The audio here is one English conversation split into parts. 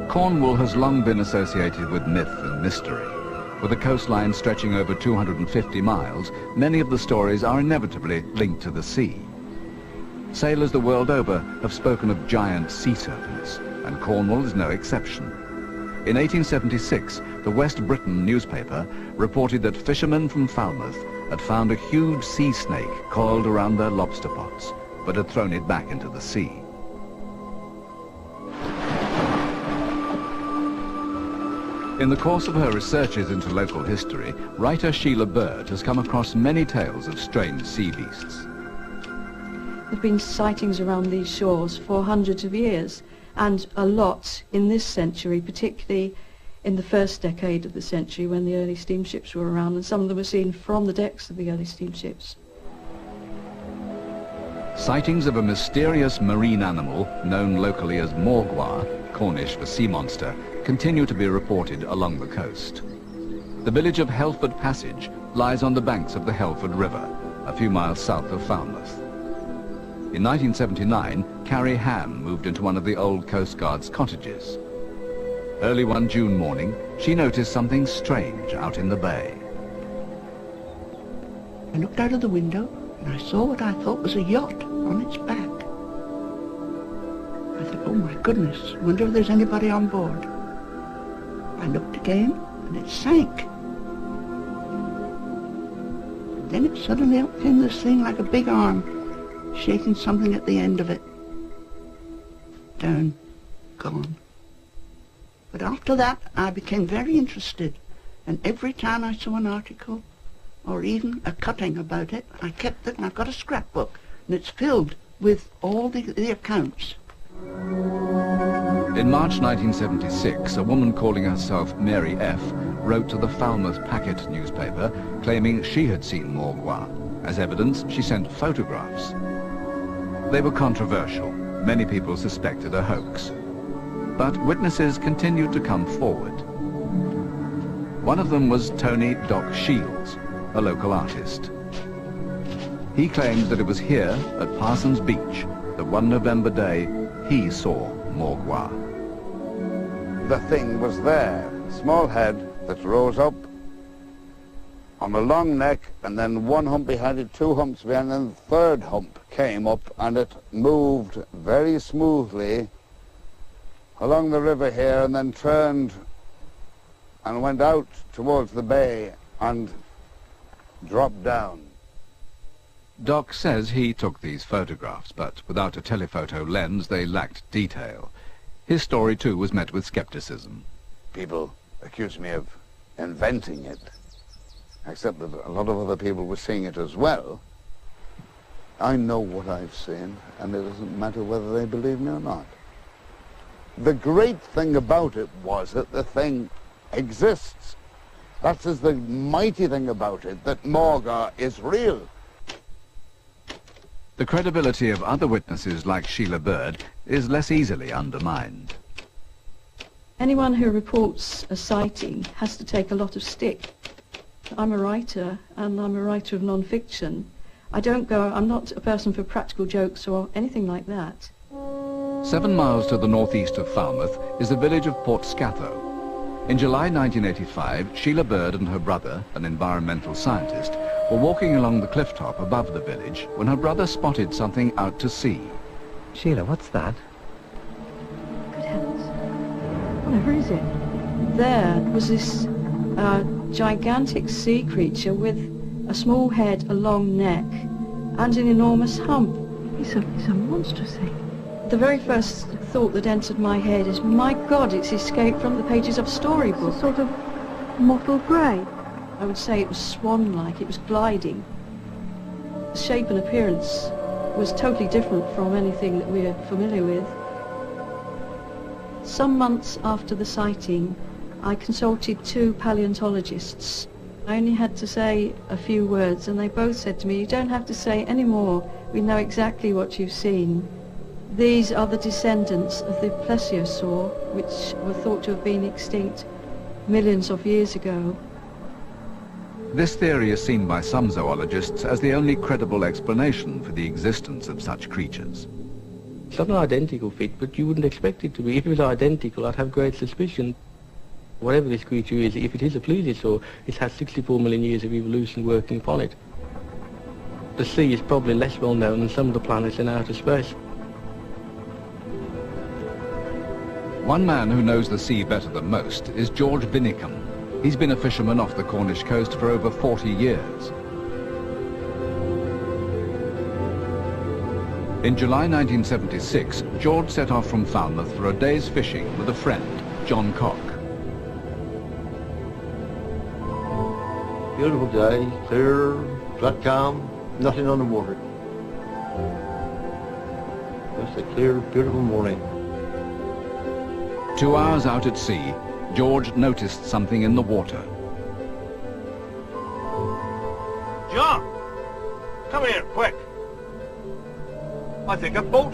Cornwall has long been associated with myth and mystery. With a coastline stretching over 250 miles, many of the stories are inevitably linked to the sea. Sailors the world over have spoken of giant sea serpents, and Cornwall is no exception. In 1876, the West Briton newspaper reported that fishermen from Falmouth had found a huge sea snake coiled around their lobster pots, but had thrown it back into the sea. In the course of her researches into local history, writer Sheila Bird has come across many tales of strange sea beasts. There have been sightings around these shores for hundreds of years, and a lot in this century, particularly in the first decade of the century when the early steamships were around, and some of them were seen from the decks of the early steamships. Sightings of a mysterious marine animal known locally as Morgawr, Cornish for sea monster, continue to be reported along the coast. The village of Helford Passage lies on the banks of the Helford River, a few miles south of Falmouth. In 1979, Carrie Ham moved into one of the old Coast Guard's cottages. Early one June morning, she noticed something strange out in the bay. I looked out of the window and I saw what I thought was a yacht on its back. I thought, oh my goodness, I wonder if there's anybody on board. I looked again and it sank. Then it suddenly came this thing like a big arm, shaking something at the end of it. Down, gone. But after that, I became very interested, and every time I saw an article, or even a cutting about it, I kept it, and I've got a scrapbook, and it's filled with all the accounts. In March 1976, a woman calling herself Mary F. wrote to the Falmouth Packet newspaper claiming she had seen Morgawr. As evidence, she sent photographs. They were controversial. Many people suspected a hoax. But witnesses continued to come forward. One of them was Tony Doc Shields, a local artist. He claimed that it was here at Parsons Beach that one November day he saw Morgawr. The thing was there, small head that rose up on a long neck, and then one hump behind it, two humps behind it, and the third hump came up, and it moved very smoothly along the river here, and then turned and went out towards the bay and dropped down. Doc says he took these photographs, but without a telephoto lens they lacked detail. His story too was met with skepticism. People accused me of inventing it, except that a lot of other people were seeing it as well. I know what I've seen, and it doesn't matter whether they believe me or not. The great thing about it was that the thing exists. That is the mighty thing about it, that Morgawr is real. The credibility of other witnesses like Sheila Bird is less easily undermined. Anyone who reports a sighting has to take a lot of stick. I'm a writer, and I'm a writer of non-fiction. I'm not a person for practical jokes or anything like that. 7 miles to the northeast of Falmouth is the village of Port Scatho. In July 1985, Sheila Bird and her brother, an environmental scientist, were walking along the cliff top above the village when her brother spotted something out to sea. Sheila, what's that? Good heavens. Whatever is it? There was this gigantic sea creature with a small head, a long neck, and an enormous hump. It's a monstrous thing. The very first thought that entered my head is, my God, it's escaped from the pages of a storybook. It's a sort of mottled grey. I would say it was swan-like, it was gliding. The shape and appearance was totally different from anything that we're familiar with. Some months after the sighting, I consulted 2 paleontologists. I only had to say a few words, and they both said to me, you don't have to say any more, we know exactly what you've seen. These are the descendants of the plesiosaur, which were thought to have been extinct millions of years ago. This theory is seen by some zoologists as the only credible explanation for the existence of such creatures. It's not an identical fit, but you wouldn't expect it to be. If it was identical, I'd have great suspicion. Whatever this creature is, if it is a plesiosaur, it has 64 million years of evolution working upon it. The sea is probably less well known than some of the planets in outer space. One man who knows the sea better than most is George Vinicum. He's been a fisherman off the Cornish coast for over 40 years. In July 1976, George set off from Falmouth for a day's fishing with a friend, John Cock. Beautiful day, clear, flat calm, nothing on the water. Just a clear, beautiful morning. 2 hours out at sea, George noticed something in the water. John! Come here, quick! I think a boat...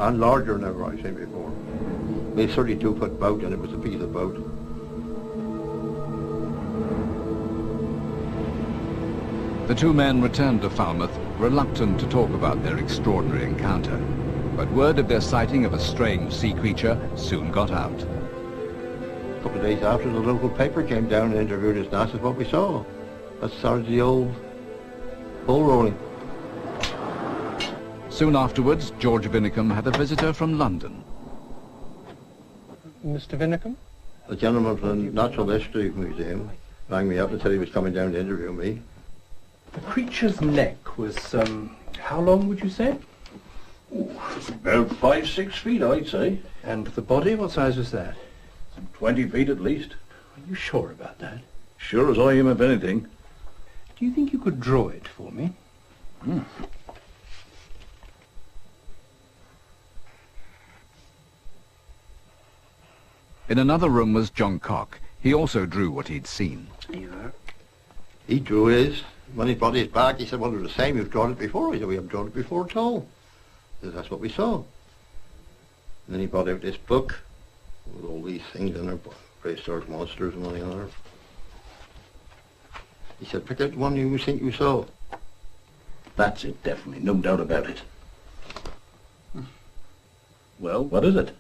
And larger than ever I've seen before. I mean, a 32-foot boat, and it was a piece of boat. The two men returned to Falmouth, reluctant to talk about their extraordinary encounter. But word of their sighting of a strange sea creature soon got out. A couple of days after, the local paper came down and interviewed us and asked us what we saw. That started the old ball rolling. Soon afterwards, George Vinicum had a visitor from London. Mr. Vinicum? A gentleman from the Natural History Museum rang me up and said he was coming down to interview me. The creature's neck was, how long would you say? About 5-6 feet, I'd say. And the body, what size was that? Some 20 feet at least. Are you sure about that? Sure as I am of anything. Do you think you could draw it for me? In another room was John Cock. He also drew what he'd seen. He drew his. When he brought his back, he said, well, it was the same, you've drawn it before. I said, we haven't drawn it before at all. He said, that's what we saw. And then he brought out this book with all these things in there, prehistoric monsters and all the other. He said, pick out the one you think you saw. That's it, definitely, no doubt about it. Well, what is it?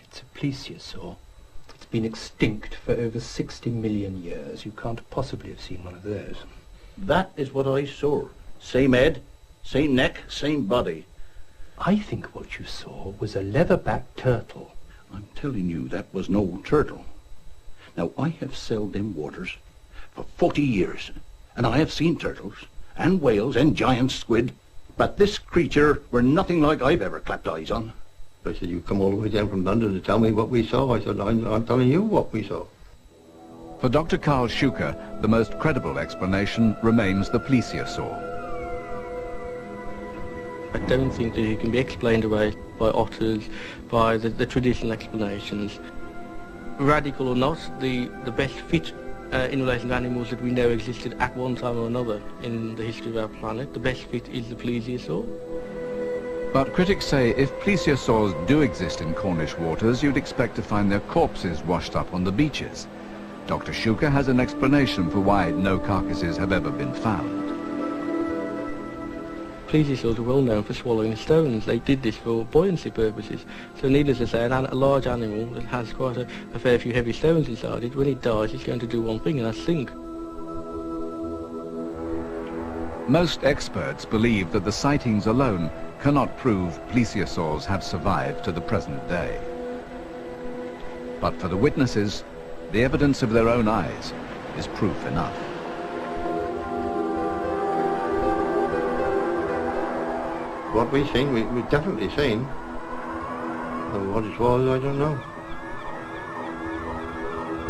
It's a plesiosaur. It's been extinct for over 60 million years. You can't possibly have seen one of those. That is what I saw. Same head, same neck, same body. I think what you saw was a leatherback turtle. I'm telling you, that was no turtle. Now, I have sailed them waters for 40 years, and I have seen turtles, and whales, and giant squid, but this creature were nothing like I've ever clapped eyes on. I said, you come all the way down from London to tell me what we saw. I said, I'm telling you what we saw. For Dr. Carl Schuker, the most credible explanation remains the plesiosaur. I don't think that it can be explained away by otters, by the traditional explanations. Radical or not, the best fit in relation to animals that we know existed at one time or another in the history of our planet, the best fit is the plesiosaur. But critics say if plesiosaurs do exist in Cornish waters, you'd expect to find their corpses washed up on the beaches. Dr. Schuker has an explanation for why no carcasses have ever been found. Plesiosaurs are well known for swallowing stones. They did this for buoyancy purposes. So needless to say, a large animal that has quite a fair few heavy stones inside it, when it dies, it's going to do one thing, and that's sink. Most experts believe that the sightings alone cannot prove plesiosaurs have survived to the present day. But for the witnesses, the evidence of their own eyes is proof enough. What we've seen, we've definitely seen. And what it was, I don't know.